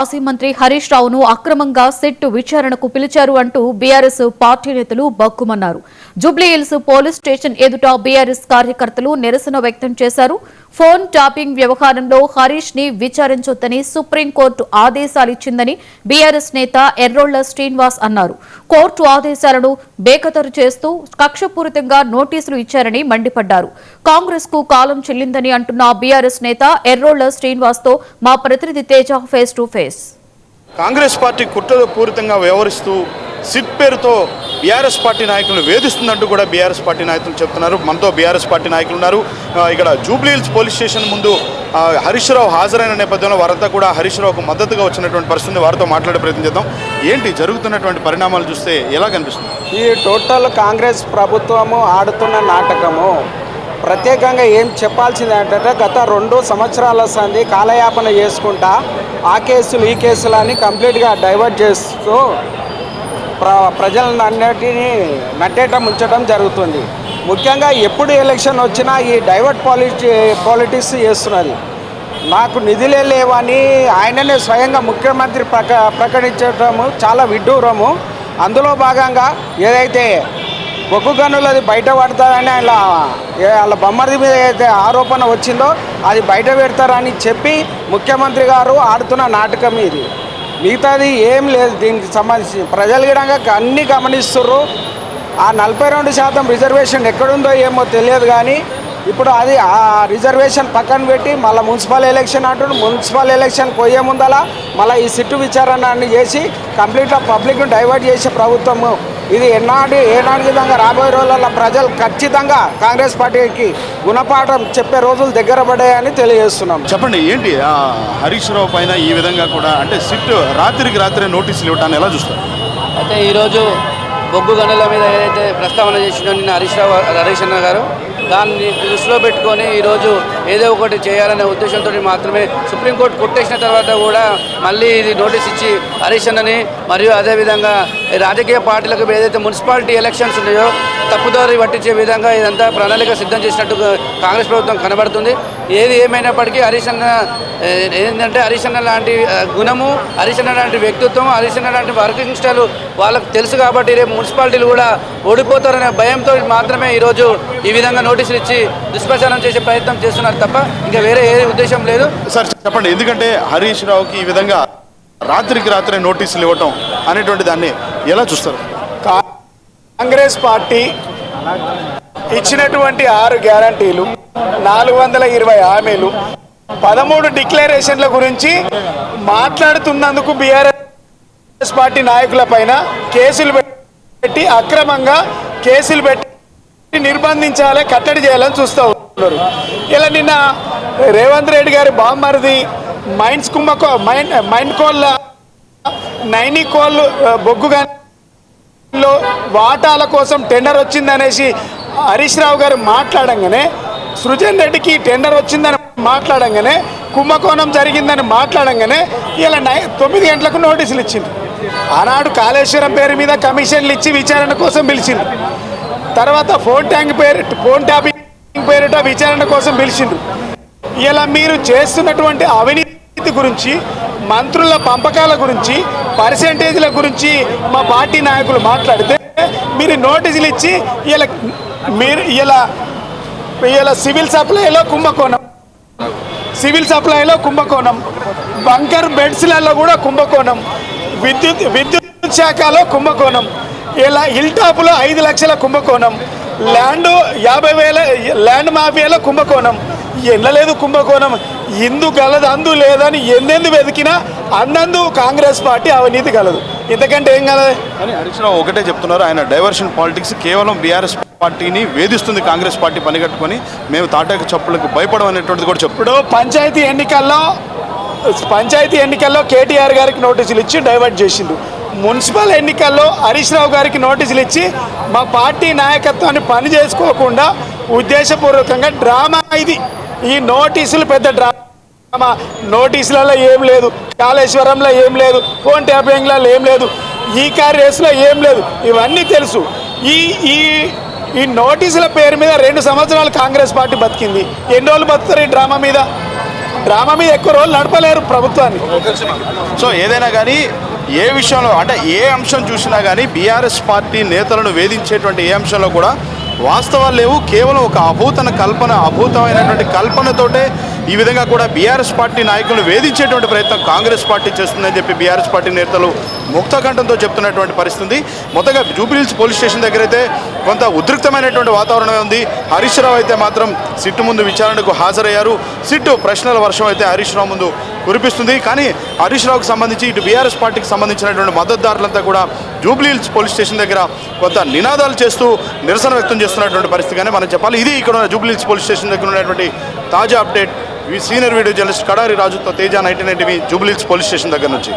మాజీ మంత్రి హరీష్ రావును అక్రమంగా సిట్ విచారణకు పిలిచారు అంటూ బీఆర్ఎస్ పార్టీ నేతలు బగ్గుమన్నారు. జూబ్లీహిల్స్ పోలీస్ స్టేషన్ ఎదుట బీఆర్ఎస్ కార్యకర్తలు నిరసన వ్యక్తం చేశారు. ఫోన్ ట్యాపింగ్ వ్యవహారంలో హరీష్ ని విచారించొద్దని సుప్రీంకోర్టు ఆదేశాలిచ్చిందని బీఆర్ఎస్ నేత ఎర్రోళ్ల శ్రీనివాస్ అన్నారు. కోర్టు ఆదేశాలను బేఖతరు చేస్తూ కక్షపూరితంగా నోటీసులు ఇచ్చారని మండిపడ్డారు. కాంగ్రెస్ కు కాలం చెల్లిందని అంటున్న బీఆర్ఎస్ నేత ఎర్రోళ్ల శ్రీనివాస్ తో మా ప్రతినిధి Teja face to face. Congress party కుట్రపూరితంగా వ్యవహరిస్తూ సిట్ పేరుతో బీఆర్ఎస్ పార్టీ నాయకులను వేధిస్తుందంటూ కూడా బీఆర్ఎస్ పార్టీ నాయకులు చెప్తున్నారు. మనతో బీఆర్ఎస్ పార్టీ నాయకులు ఉన్నారు. ఇక్కడ జూబ్లీహిల్స్ పోలీస్ స్టేషన్ ముందు హరీష్ రావు హాజరైన నేపథ్యంలో వారంతా కూడా హరీష్ రావుకు మద్దతుగా వచ్చినటువంటి పరిస్థితి. వారితో మాట్లాడే ప్రయత్నం చేద్దాం. ఏంటి జరుగుతున్నటువంటి పరిణామాలు చూస్తే ఎలా కనిపిస్తుంది? ఈ టోటల్ కాంగ్రెస్ ప్రభుత్వము ఆడుతున్న నాటకము. ప్రత్యేకంగా ఏం చెప్పాల్సింది ఏంటంటే గత 2 సంవత్సరాల సంది కాలయాపన చేసుకుంటా ఆ కేసులు ఈ కేసులు అని కంప్లీట్గా డైవర్ట్ చేస్తూ ప్రజలను అన్నిటినీ నట్టేట ముంచడం జరుగుతుంది. ముఖ్యంగా ఎప్పుడు ఎలక్షన్ వచ్చినా ఈ డైవర్ట్ పాలిటిక్స్ చేస్తున్నది. నాకు నిధులే లేవని ఆయననే స్వయంగా ముఖ్యమంత్రి ప్రకటించడము చాలా విడ్డూరము. అందులో భాగంగా ఏదైతే బొగ్గు గనులది బయట పడతారని వాళ్ళ బొమ్మది మీద అయితే ఆరోపణ వచ్చిందో అది బయట పెడతారని చెప్పి ముఖ్యమంత్రి గారు ఆడుతున్న నాటకం ఇది. మిగతాది ఏం లేదు. దీనికి సంబంధించి ప్రజలు కూడా అన్నీ గమనిస్తుర్రు. ఆ 42% రిజర్వేషన్ ఎక్కడుందో ఏమో తెలియదు, కానీ ఇప్పుడు అది ఆ రిజర్వేషన్ పక్కన పెట్టి మళ్ళీ మున్సిపల్ ఎలక్షన్ అంటున్నారు. మున్సిపల్ ఎలక్షన్ పోయే ముందలా మళ్ళీ ఈ సిట్టు విచారణ అన్ని చేసి కంప్లీట్గా పబ్లిక్ను డైవర్ట్ చేసే ప్రభుత్వము ఇది. ఏనాటి విధంగా రాబోయే రోజుల్లో ప్రజలు ఖచ్చితంగా కాంగ్రెస్ పార్టీకి గుణపాఠం చెప్పే రోజులు దగ్గర పడ్డాయని తెలియజేస్తున్నాం. చెప్పండి, ఏంటి హరీష్ రావు పైన ఈ విధంగా కూడా అంటే సిట్ రాత్రికి రాత్రే నోటీసులు ఇవ్వటాన్ని ఎలా చూస్తారు? అయితే ఈరోజు బొగ్గు గనుల మీద ఏదైతే ప్రస్తావన చేసిండో నిన్న హరీష్ అన్న గారు దాన్ని దృష్టిలో పెట్టుకొని ఈరోజు ఏదో ఒకటి చేయాలనే ఉద్దేశంతో మాత్రమే సుప్రీంకోర్టు కొట్టేసిన తర్వాత కూడా మళ్ళీ ఇది నోటీస్ ఇచ్చి హరీష్ అన్నని మరియు అదేవిధంగా రాజకీయ పార్టీలకు ఏదైతే మున్సిపాలిటీ ఎలక్షన్స్ ఉన్నాయో తప్పుదారి పట్టించే విధంగా ఇదంతా ప్రణాళిక సిద్ధం చేసినట్టు కాంగ్రెస్ ప్రభుత్వం కనబడుతుంది. ఏది ఏమైనప్పటికీ హరీష్ అన్న లాంటి గుణము, హరీష్ అన్న లాంటి వ్యక్తిత్వం, హరీష్ అన్న లాంటి వర్కింగ్ స్టైల్ వాళ్ళకు తెలుసు కాబట్టి రేపు మున్సిపాలిటీలు కూడా ఓడిపోతారనే భయంతో మాత్రమే ఈరోజు ఈ విధంగా నోటీసులు ఇచ్చి దుష్ప్రచారం చేసే ప్రయత్నం చేస్తున్నారు తప్ప ఇంకా వేరే ఏ ఉద్దేశం లేదు. సార్ చెప్పండి, ఎందుకంటే హరీష్ రావుకి ఈ విధంగా రాత్రికి రాత్రే నోటీసులు ఇవ్వటం అనేటువంటి దాన్ని ఎలా చూస్తారు? కాంగ్రెస్ పార్టీ ఇచ్చినటువంటి 6 గ్యారంటీలు, 420 హామీలు, 13 డిక్లరేషన్ల గురించి మాట్లాడుతున్నందుకు బీఆర్ఎస్ పార్టీ నాయకుల పైన కేసులు పెట్టి అక్రమంగా కేసులు పెట్టి నిర్బంధించాలి, కట్టడి చేయాలని చూస్తూ ఉన్నారు. ఇలా నిన్న రేవంత్ రెడ్డి గారి బామ్మరిది మైండ్ కోళ్ళ నైనికోల్ బొగ్గు గనిలో వాటాల కోసం టెండర్ వచ్చిందనేసి హరీష్ రావు గారు మాట్లాడంగానే, సృజన్ రెడ్డికి టెండర్ వచ్చిందని మాట్లాడంగానే, కుంభకోణం జరిగిందని మాట్లాడంగానే ఇలా 9 గంటలకు నోటీసులు ఇచ్చింది. ఆనాడు కాళేశ్వరం పేరు మీద కమిషన్లు ఇచ్చి విచారణ కోసం పిలిచింది. తర్వాత ఫోన్ ట్యాపింగ్ పేరిట విచారణ కోసం పిలిచిండ్రు. ఇలా మీరు చేస్తున్నటువంటి అవినీతి గురించి, మంత్రుల పంపకాల గురించి, పర్సెంటేజ్ల గురించి మా పార్టీ నాయకులు మాట్లాడితే మీరు నోటీసులు ఇచ్చి ఇలా సివిల్ సప్లైలో కుంభకోణం, బంకర్ బెడ్స్లలో కూడా కుంభకోణం, విద్యుత్ శాఖలో కుంభకోణం, ఇలా హిల్ టాప్లో 5 లక్షల కుంభకోణం, ల్యాండ్ 50,000 ల్యాండ్ మాఫియాలో కుంభకోణం. ఎన్నలేదు కుంభకోణం. ఇందు గలదు అందు లేదని ఎందెందు వెతికినా అందందు కాంగ్రెస్ పార్టీ అవినీతి గలదు. ఇంతకంటే ఏం కలదు అని హరీష్ రావు ఒకటే చెప్తున్నారు. ఆయన డైవర్షన్ పాలిటిక్స్ కేవలం బీఆర్ఎస్ పార్టీని వేధిస్తుంది కాంగ్రెస్ పార్టీ పనిగట్టుకొని, మేము తాటాకు చప్పులకు భయపడం అనేటువంటిది కూడా చెప్పాడు. పంచాయతీ ఎన్నికల్లో కేటీఆర్ గారికి నోటీసులు ఇచ్చి డైవర్ట్ చేసిండు. మున్సిపల్ ఎన్నికల్లో హరీష్ రావు గారికి నోటీసులు ఇచ్చి మా పార్టీ నాయకత్వాన్ని పని చేసుకోకుండా ఉద్దేశపూర్వకంగా డ్రామా ఇది. ఈ నోటీసులు పెద్ద డ్రామా. నోటీసులలో ఏం లేదు, కాళేశ్వరంలో ఏం లేదు, ఫోన్ ట్యాపింగ్లలో ఏం లేదు, ఈ కార్ రేసులో ఏం లేదు, ఇవన్నీ తెలుసు. ఈ నోటీసుల పేరు మీద 2 సంవత్సరాలు కాంగ్రెస్ పార్టీ బతికింది. ఎన్ని రోజులు బతుకుతారు ఈ డ్రామా మీద? డ్రామా మీద ఎక్కువ రోజులు నడపలేరు ప్రభుత్వాన్ని. సో ఏదైనా కానీ ఏ విషయంలో అంటే ఏ అంశం చూసినా కానీ బీఆర్ఎస్ పార్టీ నేతలను వేధించేటువంటి ఏ అంశంలో కూడా వాస్తవాలు లేవు. కేవలం ఒక అభూతమైనటువంటి కల్పనతోటే ఈ విధంగా కూడా బీఆర్ఎస్ పార్టీ నాయకులను వేధించేటువంటి ప్రయత్నం కాంగ్రెస్ పార్టీ చేస్తుందని చెప్పి బీఆర్ఎస్ పార్టీ నేతలు ముక్తకంఠంతో చెప్తున్నటువంటి పరిస్థితి. మొత్తంగా జూబ్లీహిల్స్ పోలీస్ స్టేషన్ దగ్గర అయితే కొంత ఉద్రిక్తమైనటువంటి వాతావరణమే ఉంది. హరీష్ రావు అయితే మాత్రం సిట్టు ముందు విచారణకు హాజరయ్యారు. సిట్టు ప్రశ్నల వర్షం అయితే హరీష్ రావు ముందు కురిపిస్తుంది. కానీ హరీష్ రావుకు సంబంధించి ఇటు బీఆర్ఎస్ పార్టీకి సంబంధించినటువంటి మద్దతుదారులంతా కూడా జూబ్లీహిల్స్ పోలీస్ స్టేషన్ దగ్గర కొంత నినాదాలు చేస్తూ నిరసన వ్యక్తం చేస్తున్నటువంటి పరిస్థితిగానే మనం చెప్పాలి. ఇది ఇక్కడ ఉన్న జూబ్లీహిల్స్ పోలీస్ స్టేషన్ దగ్గర ఉన్నటువంటి తాజా update. Senior video journalist Kadari రాజుతో Teja 99 TV Jubilee Hills police station దగ్గర నుంచి.